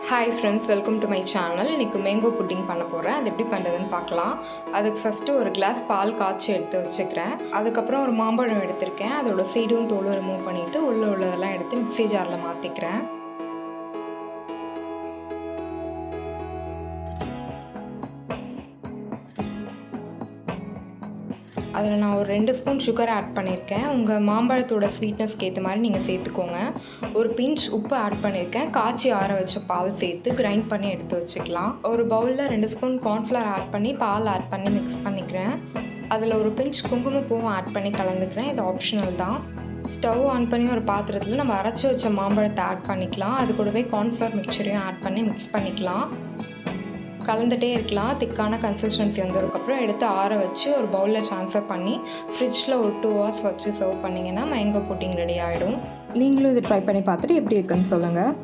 Hi friends, welcome to my channel. இன்றைக்கி mango pudding பண்ண போகிறேன். அது எப்படி பண்ணுறதுன்னு பார்க்கலாம். அதுக்கு ஃபஸ்ட்டு ஒரு கிளாஸ் பால் காய்ச்சி எடுத்து வச்சுக்கிறேன். அதுக்கப்புறம் ஒரு மாம்பழம் எடுத்திருக்கேன். அதோட சீடும் தோலும் ரிமூவ் பண்ணிவிட்டு உள்ளதெல்லாம் எடுத்து மிக்ஸி ஜாரில் மாற்றிக்கிறேன். அதில் நான் ஒரு 2 ஸ்பூன் சுகர் ஆட் பண்ணியிருக்கேன். உங்கள் மாம்பழத்தோட ஸ்வீட்னஸ்க்கு ஏற்ற மாதிரி நீங்கள் சேர்த்துக்கோங்க. ஒரு பிஞ்ச் உப்பு ஆட் பண்ணியிருக்கேன். காய்ச்சி ஆற வச்ச பால் சேர்த்து கிரைண்ட் பண்ணி எடுத்து வச்சுக்கலாம். ஒரு பவுலில் 2 ஸ்பூன் கார்ன்ஃப்ளவர் ஆட் பண்ணி பால் ஆட் பண்ணி மிக்ஸ் பண்ணிக்கிறேன். அதில் ஒரு பிஞ்ச் குங்குமப்பூவும் ஆட் பண்ணி கலந்துக்கிறேன். இது ஆப்ஷனல் தான். ஸ்டவ் ஆன் பண்ணி ஒரு பாத்திரத்தில் நம்ம அரைச்சி வச்ச மாம்பழத்தை ஆட் பண்ணிக்கலாம். அது கூடவே கார்ன்ஃப்ளவர் மிக்சரையும் ஆட் பண்ணி மிக்ஸ் பண்ணிக்கலாம். கலந்துகிட்டே இருக்கலாம். திக்கான கன்சிஸ்டன்சி வந்ததுக்கப்புறம் எடுத்து ஆற வச்சு ஒரு பவுலில் ட்ரான்ஸ்ஃபர் பண்ணி ஃப்ரிட்ஜில் ஒரு 2 hours வச்சு சர்வ் பண்ணிங்கன்னா மேங்கோ புட்டிங் ரெடி ஆகிடும். நீங்களும் இதை ட்ரை பண்ணி பார்த்துட்டு எப்படி இருக்குன்னு சொல்லுங்கள்.